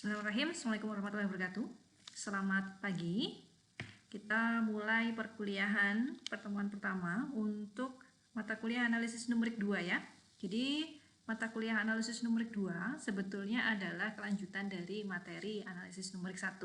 Bismillahirrahmanirrahim. Assalamualaikum warahmatullahi wabarakatuh. Selamat pagi. Kita mulai perkuliahan pertemuan pertama untuk mata kuliah analisis numerik 2 ya. Jadi mata kuliah analisis numerik 2 sebetulnya adalah kelanjutan dari materi analisis numerik 1.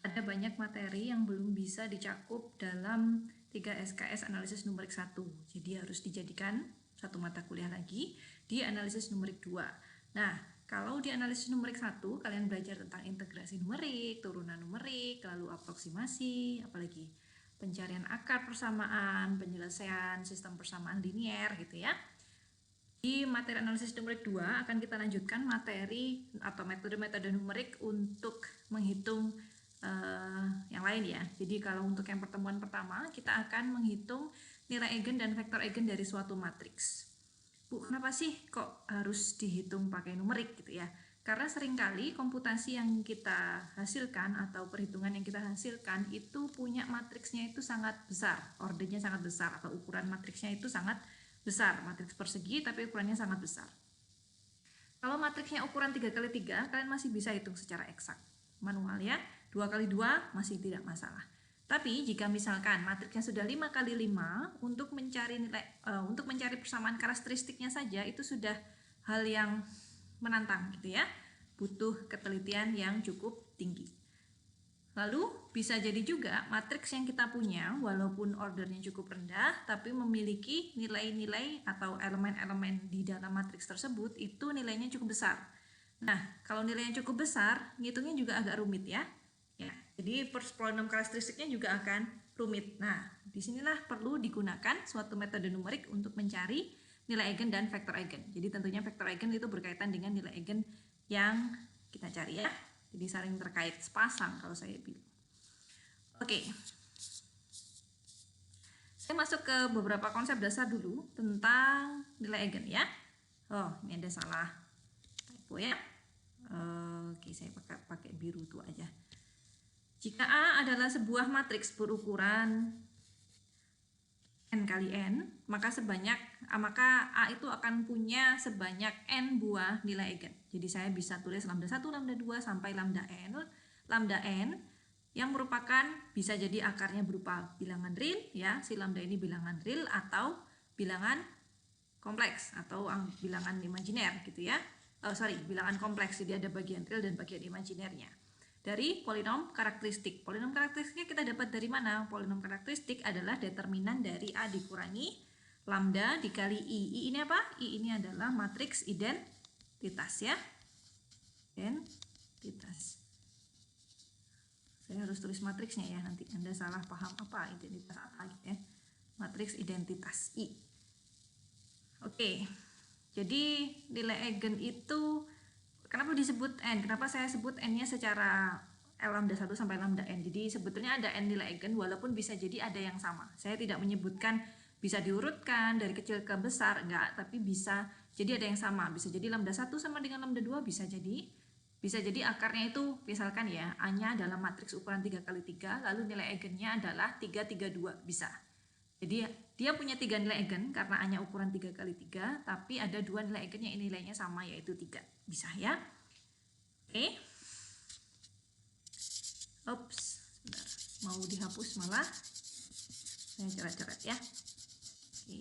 Ada banyak materi yang belum bisa dicakup dalam 3 SKS analisis numerik 1. Jadi harus dijadikan satu mata kuliah lagi di analisis numerik 2. Nah, kalau di analisis numerik 1, kalian belajar tentang integrasi numerik, turunan numerik, lalu aproksimasi, apalagi pencarian akar persamaan, penyelesaian sistem persamaan linier gitu ya. Di materi analisis numerik 2 akan kita lanjutkan materi atau metode-metode numerik untuk menghitung yang lain ya. Jadi kalau untuk yang pertemuan pertama, kita akan menghitung nilai eigen dan vektor eigen dari suatu matriks. Bu, kenapa sih kok harus dihitung pakai numerik gitu ya? Karena seringkali komputasi yang kita hasilkan atau perhitungan yang kita hasilkan itu punya matriksnya itu sangat besar, ordernya sangat besar atau ukuran matriksnya itu sangat besar, matriks persegi tapi ukurannya sangat besar. Kalau matriksnya ukuran 3x3, kalian masih bisa hitung secara eksak, manual ya. 2x2 masih tidak masalah. Tapi jika misalkan matriksnya sudah 5x5 untuk mencari persamaan karakteristiknya saja itu sudah hal yang menantang gitu ya. Butuh ketelitian yang cukup tinggi. Lalu bisa jadi juga matriks yang kita punya walaupun ordernya cukup rendah tapi memiliki nilai-nilai atau elemen-elemen di dalam matriks tersebut itu nilainya cukup besar. Nah, kalau nilainya cukup besar, ngitungnya juga agak rumit ya. Jadi polinom karakteristiknya juga akan rumit. Nah, disinilah perlu digunakan suatu metode numerik untuk mencari nilai eigen dan vektor eigen. Jadi tentunya vektor eigen itu berkaitan dengan nilai eigen yang kita cari ya. Jadi saling terkait, sepasang kalau saya bilang. Oke. Saya masuk ke beberapa konsep dasar dulu tentang nilai eigen ya. Oh, ini ada salah typo ya. Oke, saya pakai biru itu aja. Jika A adalah sebuah matriks berukuran n kali n, maka A itu akan punya sebanyak n buah nilai eigen. Jadi saya bisa tulis lambda 1, lambda 2 sampai lambda n yang merupakan bisa jadi akarnya berupa bilangan real ya, si lambda ini bilangan real atau bilangan kompleks atau bilangan imajiner gitu ya. Bilangan kompleks, jadi ada bagian real dan bagian imajinernya. Dari polinom karakteristik. Polinom karakteristiknya kita dapat dari mana? Polinom karakteristik adalah determinan dari A dikurangi lambda dikali I. I ini apa? I ini adalah matriks identitas ya. Identitas. Saya harus tulis matriksnya ya, nanti Anda salah paham apa identitas apa gitu ya. Matriks identitas I. Oke. Jadi nilai eigen itu kenapa disebut n? Kenapa saya sebut n-nya secara lambda 1 sampai lambda n? Jadi sebetulnya ada n nilai eigen walaupun bisa jadi ada yang sama. Saya tidak menyebutkan bisa diurutkan dari kecil ke besar, enggak, tapi bisa jadi ada yang sama. Bisa jadi lambda 1 sama dengan lambda 2 bisa jadi akarnya itu misalkan ya, A-nya adalah matriks ukuran 3x3 lalu nilai eigennya adalah 332 bisa. Jadi dia punya 3 nilai eigen karena A-nya ukuran 3x3, tapi ada 2 nilai eigen yang nilainya sama yaitu 3. Bisa ya. Oke. Ups, sebentar. Mau dihapus malah saya coret-coret ya. Oke.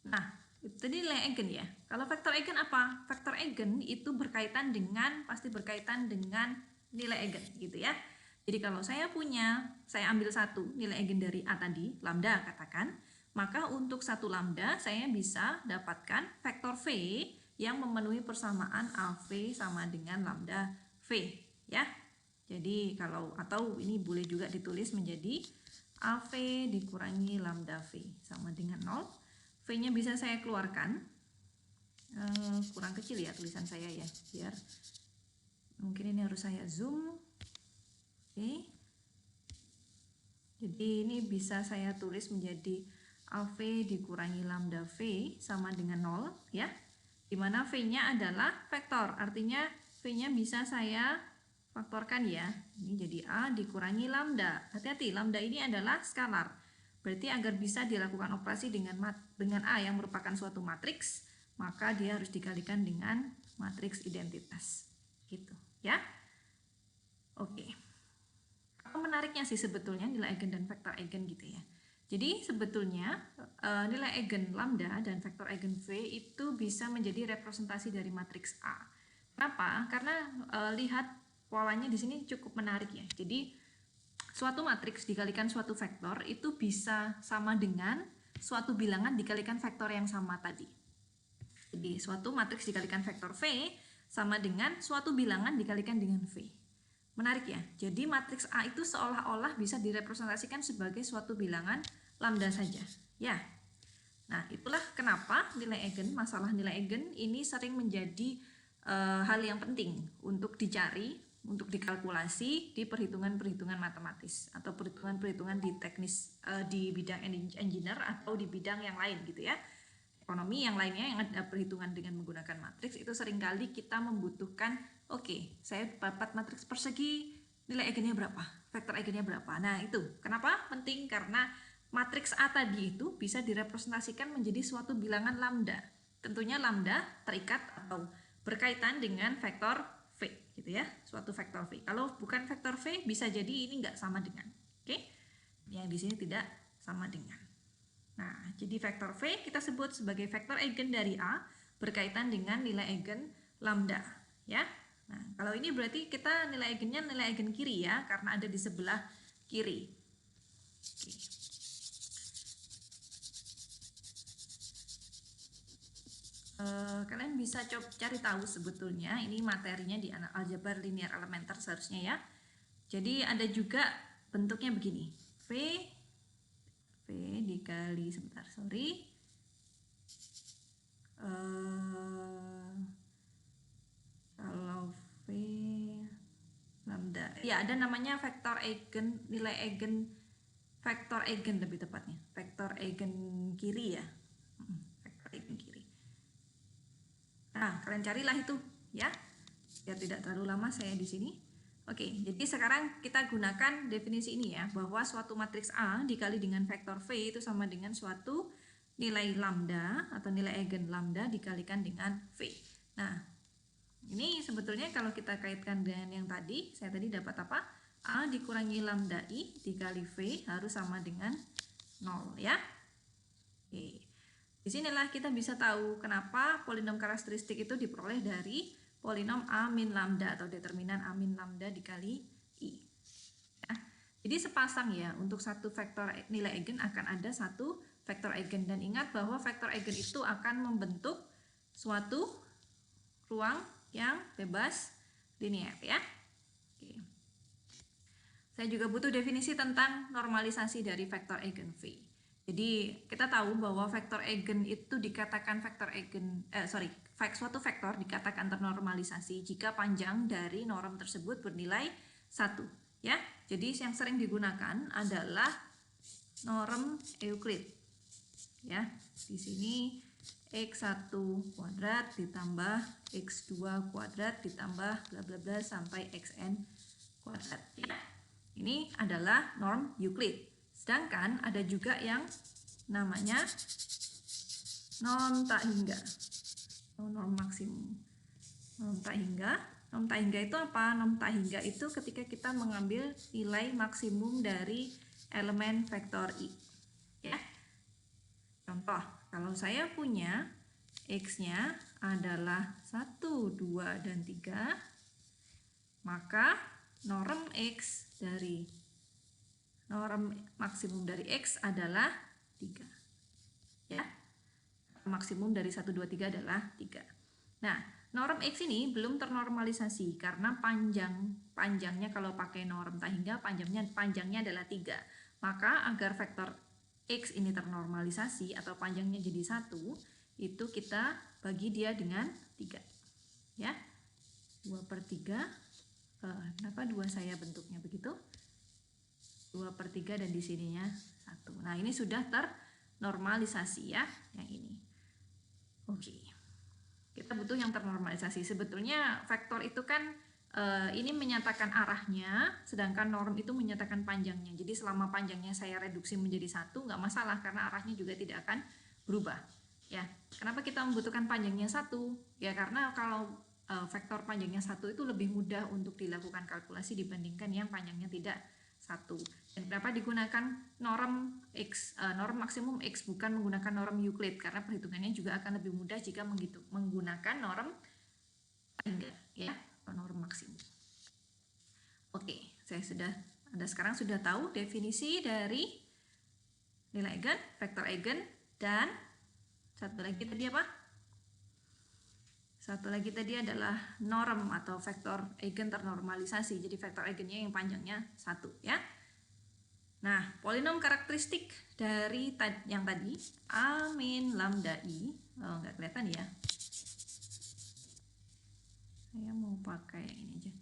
Nah, itu tadi nilai eigen ya. Kalau vektor eigen apa? Vektor eigen itu pasti berkaitan dengan nilai eigen gitu ya. Jadi kalau saya ambil satu nilai eigen dari A tadi, lambda katakan, maka untuk satu lambda saya bisa dapatkan vektor V yang memenuhi persamaan AV sama dengan lambda V ya. Jadi atau ini boleh juga ditulis menjadi AV dikurangi lambda V sama dengan 0. V-nya bisa saya keluarkan. Kurang kecil ya tulisan saya ya, biar mungkin ini harus saya zoom. Oke. Jadi ini bisa saya tulis menjadi AV dikurangi lambda V sama dengan 0 ya. Dimana V-nya adalah vektor, artinya V-nya bisa saya faktorkan ya. Ini jadi A dikurangi lambda. Hati-hati, lambda ini adalah skalar. Berarti agar bisa dilakukan operasi dengan A yang merupakan suatu matriks, maka dia harus dikalikan dengan matriks identitas. Gitu, ya. Oke. Apa menariknya sih sebetulnya nilai eigen dan vektor eigen gitu ya. Jadi sebetulnya nilai eigen lambda dan vektor eigen V itu bisa menjadi representasi dari matriks A. Kenapa? Karena lihat polanya di sini cukup menarik ya. Jadi suatu matriks dikalikan suatu vektor itu bisa sama dengan suatu bilangan dikalikan vektor yang sama tadi. Jadi suatu matriks dikalikan vektor V sama dengan suatu bilangan dikalikan dengan V. Menarik ya. Jadi matriks A itu seolah-olah bisa direpresentasikan sebagai suatu bilangan lambda saja. Ya. Nah, itulah kenapa nilai eigen, masalah nilai eigen ini sering menjadi hal yang penting untuk dicari, untuk dikalkulasi di perhitungan-perhitungan matematis atau perhitungan-perhitungan di teknis di bidang engineer atau di bidang yang lain gitu ya. Ekonomi yang lainnya yang ada perhitungan dengan menggunakan matriks itu seringkali kita membutuhkan saya dapat matriks persegi, nilai eigennya berapa, vektor eigennya berapa. Nah itu kenapa penting, karena matriks A tadi itu bisa direpresentasikan menjadi suatu bilangan lambda. Tentunya lambda terikat atau berkaitan dengan vektor V gitu ya, suatu vektor V. Kalau bukan vektor V bisa jadi ini nggak sama dengan, yang di sini tidak sama dengan. Nah, jadi vektor V kita sebut sebagai vektor eigen dari A berkaitan dengan nilai eigen lambda, ya. Nah, kalau ini berarti kita nilai eigennya nilai eigen kiri ya, karena ada di sebelah kiri. Oke. Kalian bisa coba cari tahu sebetulnya ini materinya di aljabar linear elementer seharusnya ya. Jadi ada juga bentuknya begini, V dikali kalau V lambda ya ada namanya vektor eigen, nilai eigen, vektor eigen lebih tepatnya, vektor eigen kiri ya, vektor eigen kiri. Nah kalian carilah itu ya, biar tidak terlalu lama saya di sini. Oke, jadi sekarang kita gunakan definisi ini ya, bahwa suatu matriks A dikali dengan vektor V itu sama dengan suatu nilai lambda atau nilai eigen lambda dikalikan dengan V. Nah, ini sebetulnya kalau kita kaitkan dengan yang tadi, saya tadi dapat apa? A dikurangi lambda I dikali V harus sama dengan 0 ya. Oke. Disinilah kita bisa tahu kenapa polinom karakteristik itu diperoleh dari polinom A min lambda atau determinan A min lambda dikali I. Ya. Jadi sepasang ya, untuk satu vektor nilai eigen akan ada satu vektor eigen. Dan ingat bahwa vektor eigen itu akan membentuk suatu ruang yang bebas linear ya. Oke. Saya juga butuh definisi tentang normalisasi dari vektor eigen V. Jadi kita tahu bahwa vektor eigen itu dikatakan vektor eigen, suatu vektor dikatakan ternormalisasi jika panjang dari norm tersebut bernilai 1 ya. Jadi yang sering digunakan adalah norm Euclid ya. Di sini x1 kuadrat ditambah x2 kuadrat ditambah bla bla bla sampai xn kuadrat ya. Ini adalah norm Euclid. Sedangkan ada juga yang namanya norm tak hingga, norm maksimum. Norm tak hingga. Norm tak hingga itu apa? Norm tak hingga itu ketika kita mengambil nilai maksimum dari elemen vektor I. Ya. Contoh, kalau saya punya X-nya adalah 1, 2, dan 3, maka norm X dari norm maksimum dari X adalah 3 ya, maksimum dari 1, 2, 3 adalah 3. Nah norm X ini belum ternormalisasi karena panjangnya kalau pakai norm tak hingga panjangnya adalah 3. Maka agar vektor X ini ternormalisasi atau panjangnya jadi 1, itu kita bagi dia dengan 3 ya, 2/3. Kenapa 2 saya bentuknya begitu? 2/3 dan di sininya 1. Nah ini sudah ternormalisasi ya, yang ini. Oke, kita butuh yang ternormalisasi. Sebetulnya vektor itu kan ini menyatakan arahnya, sedangkan norm itu menyatakan panjangnya. Jadi selama panjangnya saya reduksi menjadi 1 nggak masalah karena arahnya juga tidak akan berubah Ya, kenapa kita membutuhkan panjangnya 1? Ya karena kalau vektor panjangnya 1 itu lebih mudah untuk dilakukan kalkulasi dibandingkan yang panjangnya tidak 1. Dan kenapa digunakan norm X, norm maksimum X, bukan menggunakan norm Euclid, karena perhitungannya juga akan lebih mudah jika menggunakan norm ya, norm maksimum. Oke, Anda sekarang sudah tahu definisi dari nilai eigen, vektor eigen, dan satu lagi tadi apa? Satu lagi tadi adalah norm atau vektor eigen ternormalisasi. Jadi vektor eigennya yang panjangnya 1 ya. Nah, polinom karakteristik dari yang tadi A min lambda I, nggak kelihatan ya. Saya mau pakai ini aja.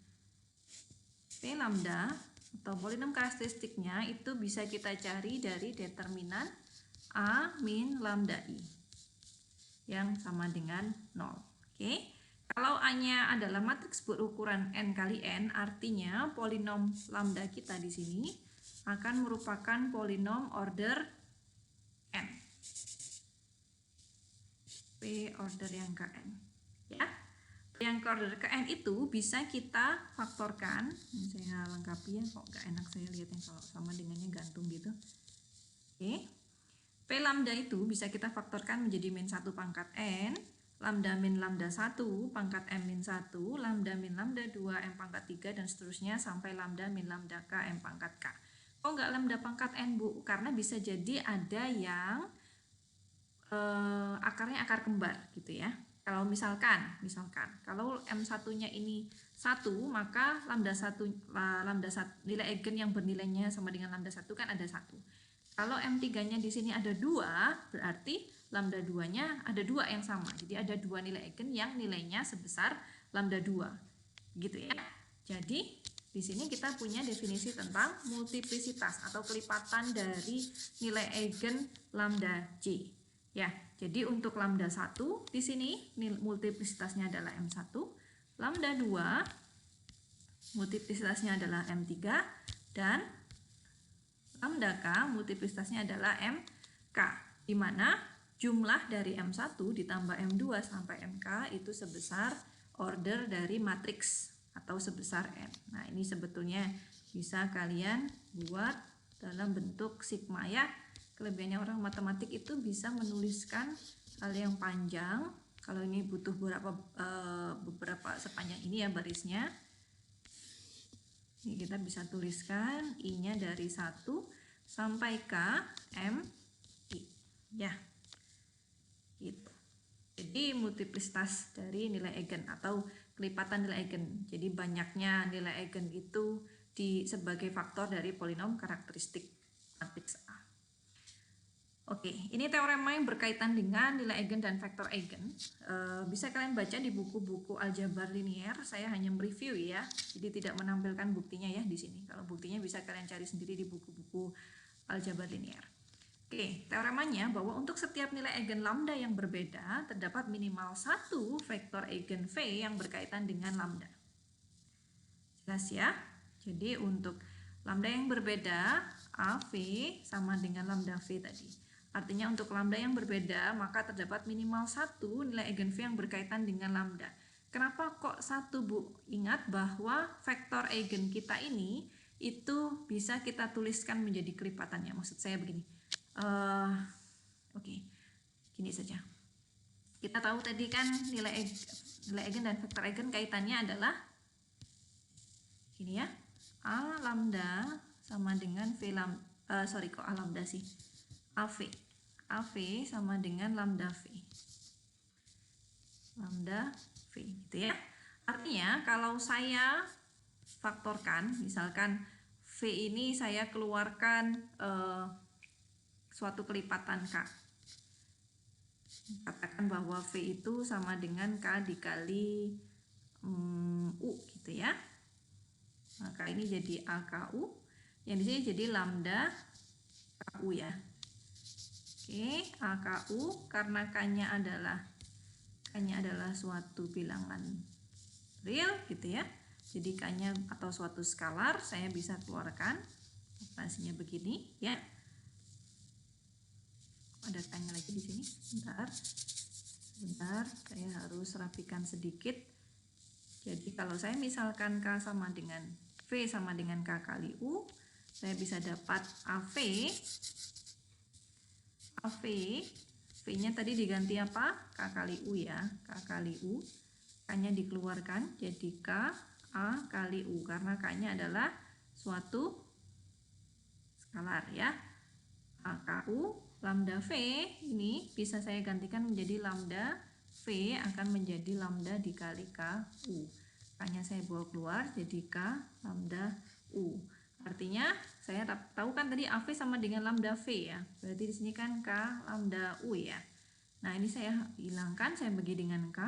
P lambda atau polinom karakteristiknya itu bisa kita cari dari determinan A min lambda I yang sama dengan 0. Oke. Kalau A-nya adalah matriks berukuran n kali n, artinya polinom lambda kita di sini akan merupakan polinom order n. P order yang ke n. Ya. Yang ke order ke n itu bisa kita faktorkan. Ini saya lengkapi ya, kok gak enak saya lihat yang kalau sama dengannya gantung gitu. Oke. P lambda itu bisa kita faktorkan menjadi min 1 pangkat n, lambda min lambda 1 pangkat m min 1, lambda min lambda 2 m pangkat 3, dan seterusnya sampai lambda min lambda k m pangkat k. Kok nggak lambda pangkat n, Bu? Karena bisa jadi ada yang akarnya akar kembar gitu ya. Kalau misalkan kalau m1-nya ini 1, maka lambda 1 nilai eigen yang bernilainya sama dengan lambda 1 kan ada 1. Kalau M3-nya di sini ada 2, berarti lambda 2-nya ada 2 yang sama. Jadi ada 2 nilai eigen yang nilainya sebesar lambda 2. Gitu ya. Jadi di sini kita punya definisi tentang multiplisitas atau kelipatan dari nilai eigen lambda J. Ya, jadi untuk lambda 1 di sini multiplisitasnya adalah M1, lambda 2 multiplisitasnya adalah M3, dan lambda K multiplisitasnya adalah MK, di mana jumlah dari M1 ditambah M2 sampai MK itu sebesar order dari matriks atau sebesar N. Nah, ini sebetulnya bisa kalian buat dalam bentuk sigma ya. Kelebihannya orang matematik itu bisa menuliskan hal yang panjang. Kalau ini butuh beberapa sepanjang ini ya barisnya. Ini kita bisa tuliskan I-nya dari 1 sampai K M I ya. Gitu. Jadi multiplisitas dari nilai eigen atau kelipatan nilai eigen. Jadi banyaknya nilai eigen itu sebagai faktor dari polinom karakteristik matriks A. Oke, ini teorema yang berkaitan dengan nilai eigen dan vektor eigen. Bisa kalian baca di buku-buku aljabar linier. Saya hanya mereview ya, jadi tidak menampilkan buktinya ya di sini. Kalau buktinya bisa kalian cari sendiri di buku-buku aljabar linier. Oke, teoremanya bahwa untuk setiap nilai eigen lambda yang berbeda terdapat minimal 1 vektor eigen V yang berkaitan dengan lambda. Jelas ya? Jadi untuk lambda yang berbeda AV sama dengan lambda V tadi. Artinya untuk lambda yang berbeda maka terdapat minimal 1 nilai eigen V yang berkaitan dengan lambda. Kenapa kok 1, Bu? Ingat bahwa vektor eigen kita ini itu bisa kita tuliskan menjadi kelipatannya. Maksud saya begini. Oke, gini saja. Kita tahu tadi kan nilai eigen dan vektor eigen kaitannya adalah gini ya. A lambda sama dengan V lambda, A lambda sih. AV sama dengan lambda V. Lambda V gitu ya. Artinya kalau saya faktorkan, misalkan V ini saya keluarkan suatu kelipatan K. Katakan bahwa V itu sama dengan K dikali U gitu ya. Maka ini jadi AKU. Yang di sini jadi lambda KU ya. Oke, AKU karena K-nya adalah suatu bilangan real gitu ya. Jadi K-nya atau suatu skalar saya bisa keluarkan operasinya begini ya. ada tanya lagi di sini. Bentar, saya harus rapikan sedikit. Jadi kalau saya misalkan K sama dengan V sama dengan K kali U, saya bisa dapat AV. V-nya tadi diganti apa? K kali U ya, K kali U. K-nya dikeluarkan jadi K A kali U, karena K-nya adalah suatu skalar ya. AKU lambda V ini bisa saya gantikan menjadi lambda V akan menjadi lambda dikali KU. K-nya saya bawa keluar jadi K lambda U. Artinya saya tahu kan tadi AV sama dengan lambda V ya. Berarti di sini kan K lambda U ya. Nah, ini saya hilangkan, saya bagi dengan K,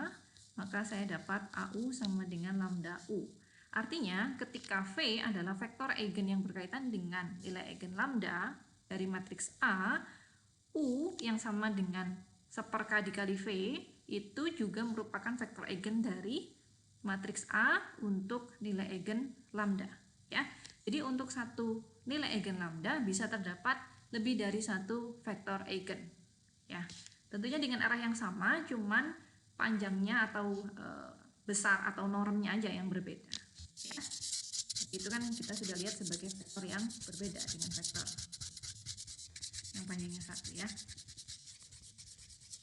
maka saya dapat AU sama dengan lambda U. Artinya ketika V adalah vektor eigen yang berkaitan dengan nilai eigen lambda dari matriks A, U yang sama dengan 1/K dikali V itu juga merupakan vektor eigen dari matriks A untuk nilai eigen lambda ya. Jadi untuk satu nilai eigen lambda bisa terdapat lebih dari satu vektor eigen ya. Tentunya dengan arah yang sama, cuman panjangnya atau besar atau normnya aja yang berbeda ya. Itu kan kita sudah lihat sebagai vektor yang berbeda dengan vektor yang panjangnya 1 ya.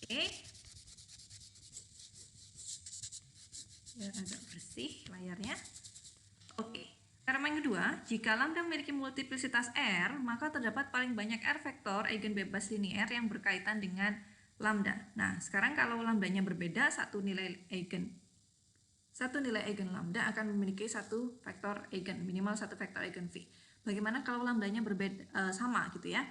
Oke, biar agak bersih layarnya. Oke, teorema yang kedua, jika lambda memiliki multiplisitas R, maka terdapat paling banyak R vektor eigen bebas linear yang berkaitan dengan lambda. Nah, sekarang kalau lambdanya berbeda, satu nilai eigen lambda akan memiliki satu vektor eigen, minimal satu vektor eigen V. Bagaimana kalau lambdanya berbeda sama gitu ya?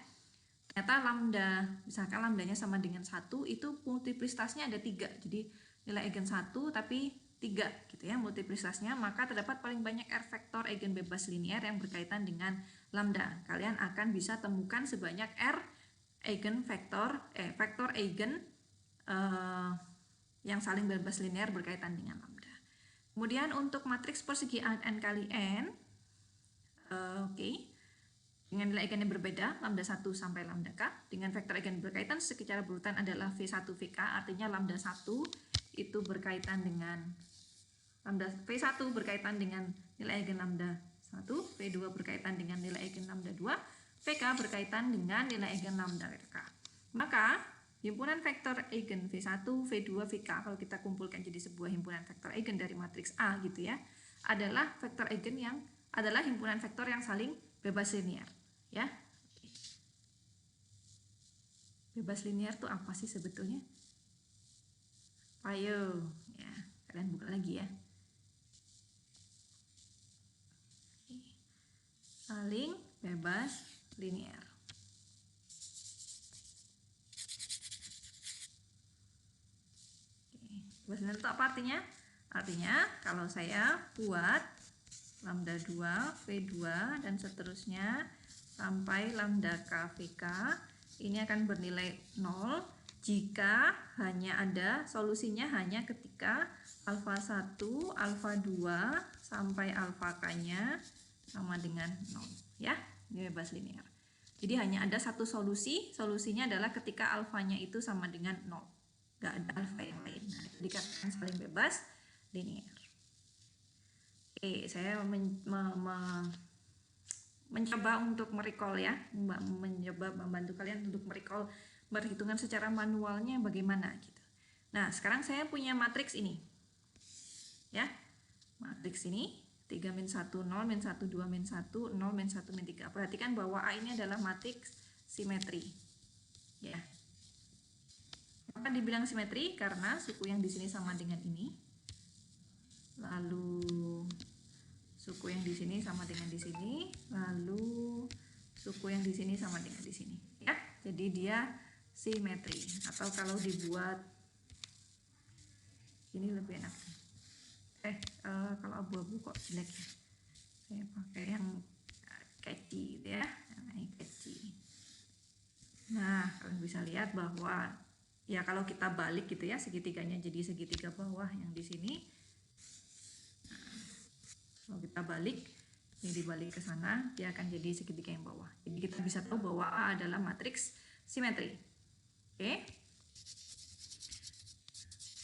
Ternyata lambda, misalkan lambdanya sama dengan 1, itu multiplisitasnya ada 3. Jadi nilai eigen 1 tapi 3 gitu ya multiplisitasnya, maka terdapat paling banyak R vektor eigen bebas linear yang berkaitan dengan lambda. Kalian akan bisa temukan sebanyak R eigen vektor eigen yang saling bebas linear berkaitan dengan lambda. Kemudian untuk matriks persegi n kali n, dengan nilai eigen yang berbeda, lambda 1 sampai lambda k, dengan vektor eigen berkaitan secara berurutan adalah V1 VK, artinya lambda 1 itu berkaitan dengan lambda V1 berkaitan dengan nilai eigen lambda 1, V2 berkaitan dengan nilai eigen lambda 2, VK berkaitan dengan nilai eigen lambda K. Maka himpunan vektor eigen V1, V2, VK kalau kita kumpulkan jadi sebuah himpunan vektor eigen dari matriks A gitu ya, adalah vektor eigen yang adalah himpunan vektor yang saling bebas linear ya. Bebas linear tuh apa sih sebetulnya? Ayo ya, kalian buka lagi ya. Saling bebas linear. Bebas linear itu apa artinya? Artinya kalau saya buat lambda 2, V2 dan seterusnya sampai lambda K, VK, ini akan bernilai 0 jika hanya ada solusinya hanya ketika alfa 1, alfa 2 sampai alfa K-nya sama dengan 0 ya, ini bebas linear. Jadi hanya ada satu solusi, solusinya adalah ketika alfanya itu sama dengan 0, nggak ada alfa yang lain. Nah, dikatakan saling bebas linear. Oke, saya mencoba untuk merecall ya, mencoba membantu kalian untuk merecall perhitungan secara manualnya bagaimana gitu. Nah, sekarang saya punya matriks ini ya, matriks ini 3 min 1 0 min 1 2 min 1 0 min 1 min 3. Perhatikan bahwa A ini adalah matriks simetri ya. Maka dibilang simetri karena suku yang di sini sama dengan ini, lalu suku yang di sini sama dengan di sini, lalu suku yang di sini sama dengan di sini ya. Jadi dia simetri, atau kalau dibuat ini lebih enak. Kalau abu-abu kok jelek ya, saya pakai yang catchy gitu ya. Nah, ini catchy. Nah, kalian bisa lihat bahwa ya kalau kita balik gitu ya, segitiganya jadi segitiga bawah yang di sini. Nah, kalau kita balik, ini dibalik ke sana, dia akan jadi segitiga yang bawah. Jadi kita bisa tahu bahwa A adalah matriks simetri. Oke.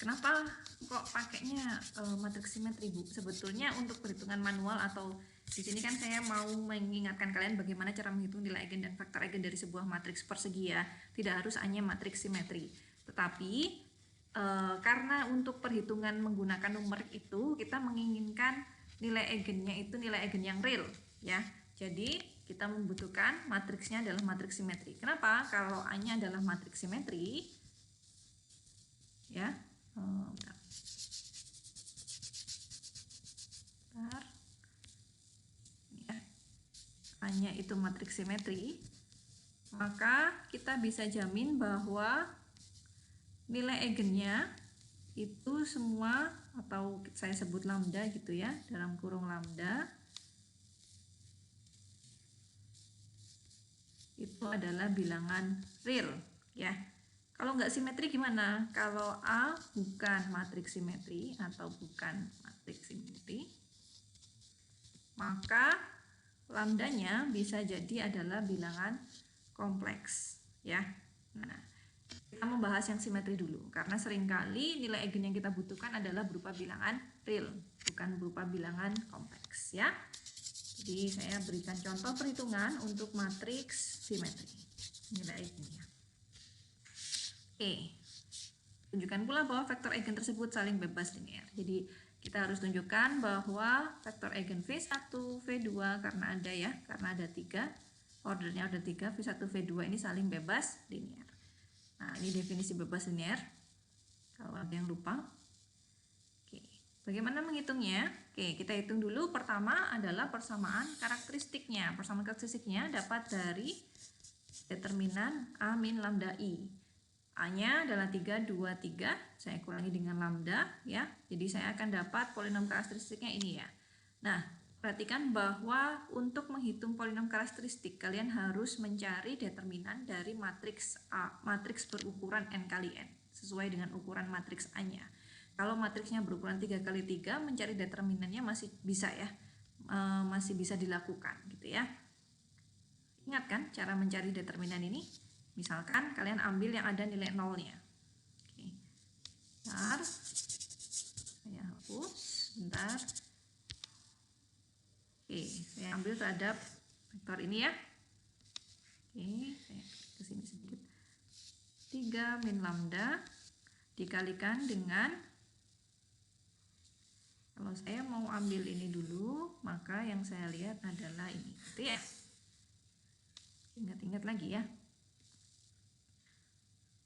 Kenapa kok pakainya matriks simetri, Bu? Sebetulnya untuk perhitungan manual atau di sini kan saya mau mengingatkan kalian bagaimana cara menghitung nilai eigen dan faktor eigen dari sebuah matriks persegi ya. Tidak harus hanya matriks simetri. Tetapi karena untuk perhitungan menggunakan numerik itu kita menginginkan nilai eigennya itu nilai eigen yang real ya. Jadi kita membutuhkan matriksnya adalah matriks simetri. Kenapa? Kalau A-nya adalah matriks simetri ya. Bentar. Ya. A-nya itu matriks simetri, maka kita bisa jamin bahwa nilai eigennya itu semua, atau saya sebut lambda gitu ya, dalam kurung lambda, itu adalah bilangan real ya. Kalau nggak simetri gimana? Kalau A bukan matriks simetri atau bukan matriks simetri, maka lambdanya bisa jadi adalah bilangan kompleks ya. Nah, kita membahas yang simetri dulu karena seringkali nilai eigen yang kita butuhkan adalah berupa bilangan real, bukan berupa bilangan kompleks ya. Jadi saya berikan contoh perhitungan untuk matriks simetri nilai eigennya. Oke. Tunjukkan pula bahwa vektor eigen tersebut saling bebas linear. Jadi kita harus tunjukkan bahwa vektor eigen V1, V2 karena ada ya, karena ada 3, ordernya ada 3, V1, V2 ini saling bebas linear. Nah, ini definisi bebas linear. Kalau ada yang lupa. Oke, bagaimana menghitungnya? Oke, kita hitung dulu. Pertama adalah persamaan karakteristiknya. Persamaan karakteristiknya dapat dari determinan A min lambda I. A-nya adalah 3, 2, 3. Saya kurangi dengan lambda ya. Jadi saya akan dapat polinom karakteristiknya ini ya. Nah, perhatikan bahwa untuk menghitung polinom karakteristik kalian harus mencari determinan dari matriks A, matriks berukuran n kali n, sesuai dengan ukuran matriks A-nya. Kalau matriksnya berukuran 3 kali 3, mencari determinannya masih bisa ya. Masih bisa dilakukan gitu ya. Ingat kan cara mencari determinan ini? Misalkan kalian ambil yang ada nilai nolnya. Oke. Bentar. Saya hapus. Bentar. Oke, saya ambil terhadap vektor ini ya. Oke, saya ke sini sedikit. 3 min lambda dikalikan dengan, kalau saya mau ambil ini dulu, maka yang saya lihat adalah ini. Gitu ya. Ingat-ingat lagi ya.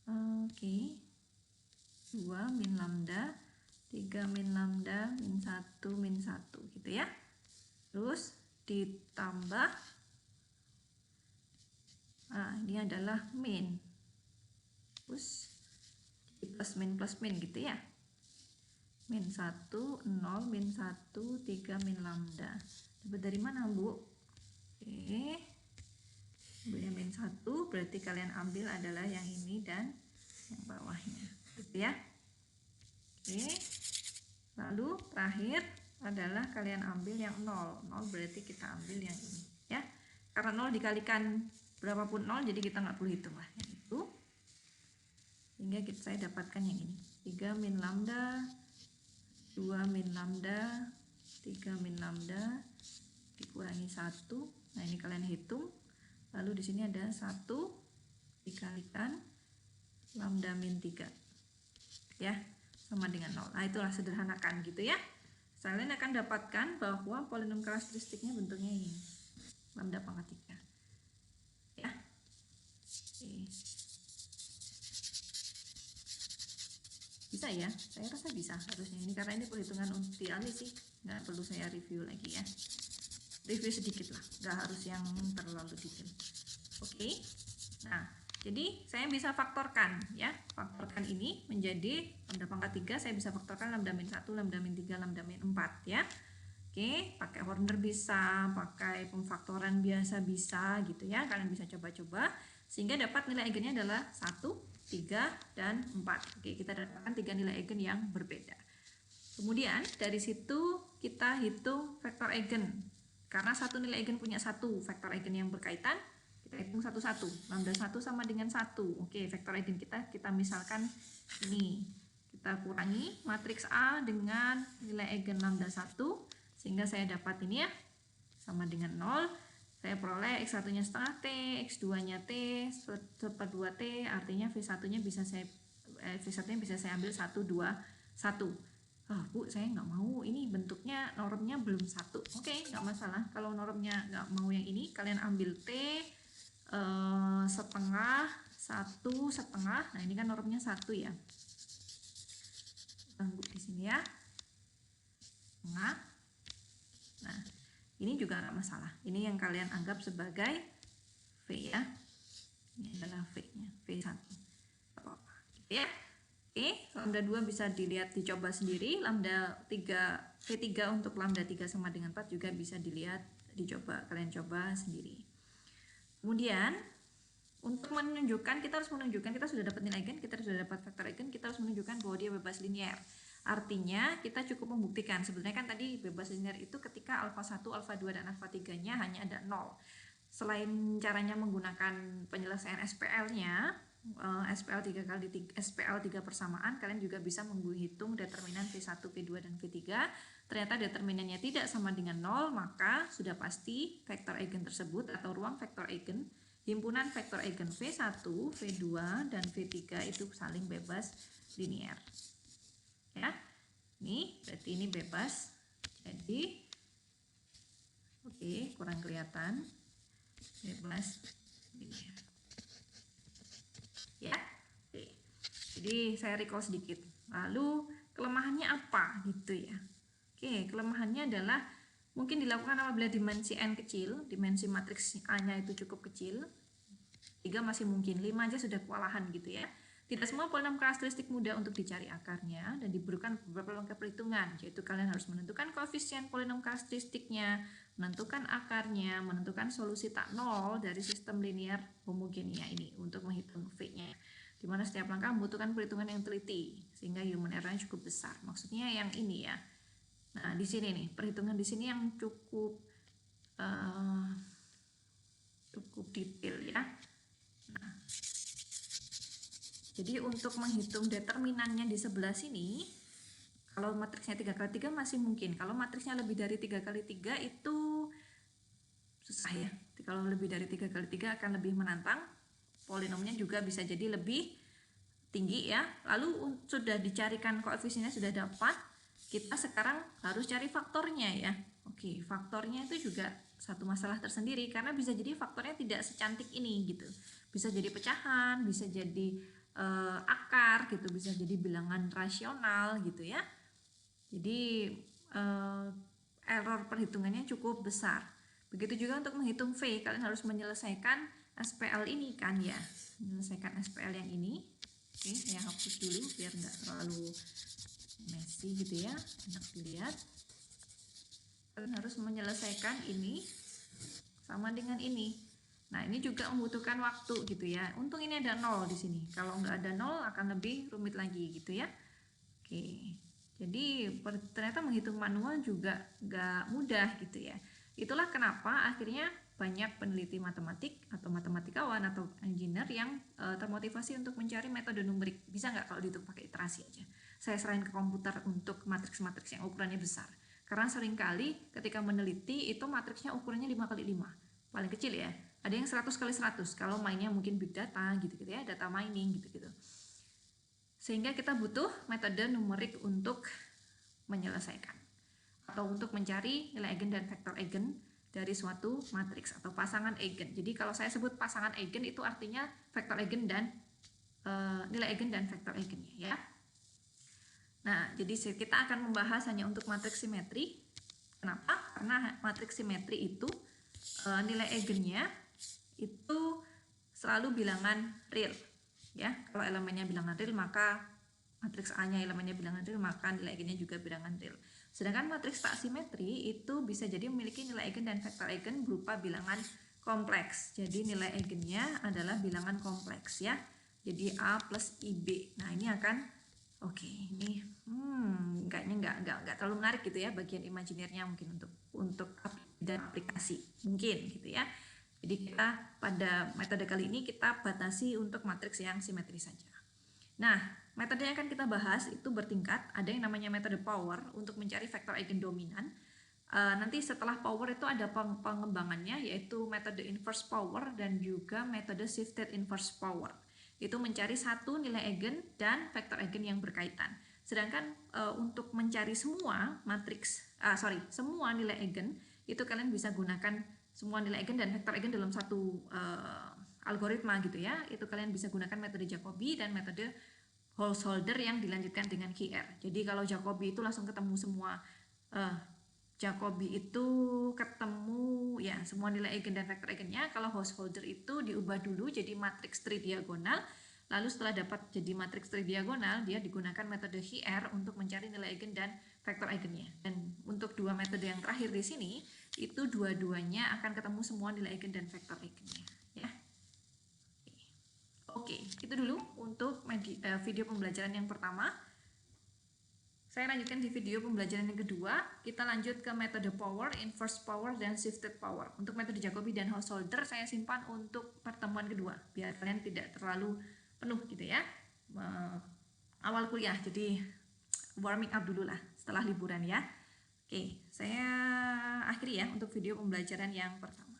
Oke, 2 min lambda, 3 min lambda, min 1, min 1 gitu ya. Terus ditambah, ini adalah min. Terus plus min gitu ya. Min 1, 0, min 1, 3 min lambda. Dapat dari mana, Bu? Oke. Ambilnya min 1, berarti kalian ambil adalah yang ini dan yang bawahnya gitu ya. Oke, lalu terakhir adalah kalian ambil yang 0. 0 berarti kita ambil yang ini ya, karena 0 dikalikan berapapun 0 jadi kita nggak perlu hitung lah yang itu, sehingga saya dapatkan yang ini 3 min lambda, 2 min lambda, 3 min lambda dikurangi 1. Nah, ini kalian hitung. Lalu di sini ada 1 dikalikan lambda min 3 ya, sama dengan 0. Nah, itulah sederhanakan gitu ya. Kalian akan dapatkan bahwa polinom karakteristiknya bentuknya ini, lambda pangkat 3 ya. Oke. Bisa ya, saya rasa bisa harusnya ini, karena ini perhitungan trial sih, nggak perlu saya review lagi ya. Review sedikit lah, nggak harus yang terlalu detail. Oke. Nah, jadi saya bisa faktorkan ya, faktorkan ini menjadi lambda pangkat 3, saya bisa faktorkan lambda min 1, lambda min 3, lambda min 4 ya. Oke, pakai Horner bisa, pakai pemfaktoran biasa bisa gitu ya, kalian bisa coba-coba sehingga dapat nilai eigennya adalah 1, 3, dan 4. Oke, kita dapatkan 3 nilai eigen yang berbeda. Kemudian dari situ kita hitung vektor eigen. Karena satu nilai eigen punya satu vektor eigen yang berkaitan, kita Kita hitung satu-satu. Lambda 1 sama dengan 1. Oke, vektor eigen kita misalkan ini. Kita kurangi matriks A dengan nilai eigen lambda 1, sehingga saya dapat ini ya, sama dengan 0. Saya peroleh X1-nya setengah T, X2-nya T, seper 2T, artinya V1-nya bisa saya ambil 1, 2, 1. Bu, saya nggak mau, ini bentuknya normnya belum 1. Oke, nggak masalah. Kalau normnya nggak mau yang ini, kalian ambil T setengah, 1 setengah. Nah, ini kan normnya 1 ya. Tunggu di sini ya. Setengah. Nah, ini juga nggak masalah. Ini yang kalian anggap sebagai V ya. Ini adalah V-nya, V1. Apa-apa. Gitu ya. Oke, lambda 2 bisa dicoba sendiri. Lambda 3, V3 untuk lambda 3 sama dengan 4 juga bisa dicoba. Kalian coba sendiri. Kemudian, untuk menunjukkan, kita sudah dapat nilai eigen, kita sudah dapat vektor eigen, kita harus menunjukkan bahwa dia bebas linear. Artinya kita cukup membuktikan, sebenarnya kan tadi bebas linear itu ketika alfa 1, alfa 2, dan alfa 3-nya hanya ada 0. Selain caranya menggunakan penyelesaian SPL-nya, SPL 3 persamaan, kalian juga bisa menghitung determinan V1, V2, dan V3. Ternyata determinannya tidak sama dengan 0, maka sudah pasti vektor eigen tersebut atau ruang vektor eigen, himpunan vektor eigen V1, V2, dan V3 itu saling bebas linear. Ya, ini berarti ini bebas. Jadi, oke, kurang kelihatan. Bebas linear. Ya, oke. Jadi saya recall sedikit. Lalu kelemahannya apa gitu ya? Oke, kelemahannya adalah mungkin dilakukan apabila dimensi n kecil, dimensi matriks A-nya itu cukup kecil. 3 masih mungkin, 5 aja sudah kewalahan gitu ya. Tidak semua polinom karakteristik mudah untuk dicari akarnya dan diperlukan beberapa langkah perhitungan, yaitu kalian harus menentukan koefisien polinom karakteristiknya, menentukan akarnya, menentukan solusi tak nol dari sistem linear homogenia ini untuk menghitung V-nya. Dimana setiap langkah membutuhkan perhitungan yang teliti, sehingga human error-nya cukup besar. Maksudnya yang ini ya. Nah, di sini nih, perhitungan di sini yang cukup detail ya. Nah, jadi untuk menghitung determinannya di sebelah sini, kalau matriksnya 3x3 masih mungkin. Kalau matriksnya lebih dari 3x3 itu susah ya. Kalau lebih dari 3x3 akan lebih menantang. Polinomnya juga bisa jadi lebih tinggi ya. Lalu sudah dicarikan koefisiennya sudah dapat, kita sekarang harus cari faktornya ya. Oke, faktornya itu juga satu masalah tersendiri karena bisa jadi faktornya tidak secantik ini gitu. Bisa jadi pecahan, bisa jadi akar gitu, bisa jadi bilangan rasional gitu ya. Jadi error perhitungannya cukup besar. Begitu juga untuk menghitung V, kalian harus menyelesaikan SPL ini kan ya, menyelesaikan SPL yang ini. Oke, saya hapus dulu biar nggak terlalu messy gitu ya, enak dilihat. Kalian harus menyelesaikan ini sama dengan ini. Nah, ini juga membutuhkan waktu gitu ya. Untung ini ada 0 di sini. Kalau nggak ada 0 akan lebih rumit lagi gitu ya. Oke. Jadi ternyata menghitung manual juga nggak mudah gitu ya. Itulah kenapa akhirnya banyak peneliti matematik atau matematikawan atau engineer yang termotivasi untuk mencari metode numerik. Bisa nggak kalau dihitung pakai iterasi aja? Saya serahin ke komputer untuk matriks-matriks yang ukurannya besar. Karena seringkali ketika meneliti itu matriksnya ukurannya 5x5. Paling kecil ya. Ada yang 100x100 kalau mainnya mungkin big data gitu-gitu ya, data mining gitu-gitu. Sehingga kita butuh metode numerik untuk menyelesaikan atau untuk mencari nilai eigen dan vektor eigen dari suatu matriks atau pasangan eigen. Jadi kalau saya sebut pasangan eigen itu artinya vektor eigen dan nilai eigen dan vektor eigennya ya. Nah, jadi kita akan membahas hanya untuk matriks simetri. Kenapa? Karena matriks simetri itu nilai eigennya itu selalu bilangan real ya. Kalau elemennya bilangan real maka matriks A-nya elemennya bilangan real maka nilai eigennya juga bilangan real. Sedangkan matriks tak simetri itu bisa jadi memiliki nilai eigen dan vektor eigen berupa bilangan kompleks. Jadi nilai eigennya adalah bilangan kompleks ya. Jadi A plus IB. Nah, ini akan ini kayaknya nggak terlalu menarik gitu ya bagian imajinernya mungkin untuk dan aplikasi mungkin gitu ya. Jadi kita pada metode kali ini kita batasi untuk matriks yang simetris saja. Nah, metode yang akan kita bahas itu bertingkat. Ada yang namanya metode power untuk mencari vektor eigendominan. Nanti setelah power itu ada pengembangannya, yaitu metode inverse power dan juga metode shifted inverse power. Itu mencari satu nilai eigen dan vektor eigen yang berkaitan. Sedangkan untuk mencari semua semua nilai eigen, itu kalian bisa gunakan semua nilai eigen dan vektor eigen dalam satu algoritma gitu ya. Itu kalian bisa gunakan metode Jacobi dan metode Householder yang dilanjutkan dengan QR. Jadi kalau Jacobi itu langsung ketemu semua Jacobi itu ketemu ya semua nilai eigen dan vektor eigennya. Kalau householder itu diubah dulu jadi matriks tridiagonal. Lalu setelah dapat jadi matriks tridiagonal, dia digunakan metode HR untuk mencari nilai eigen dan vektor eigennya. Dan untuk dua metode yang terakhir di sini, itu dua-duanya akan ketemu semua nilai eigen dan vektor eigennya. Ya. Oke, itu dulu untuk video pembelajaran yang pertama. Saya lanjutkan di video pembelajaran yang kedua, kita lanjut ke metode power, inverse power, dan shifted power. Untuk metode Jacobi dan Householder saya simpan untuk pertemuan kedua, biar kalian tidak terlalu penuh gitu ya. Awal kuliah, jadi warming up dulu lah setelah liburan ya. Oke, saya akhiri ya untuk video pembelajaran yang pertama.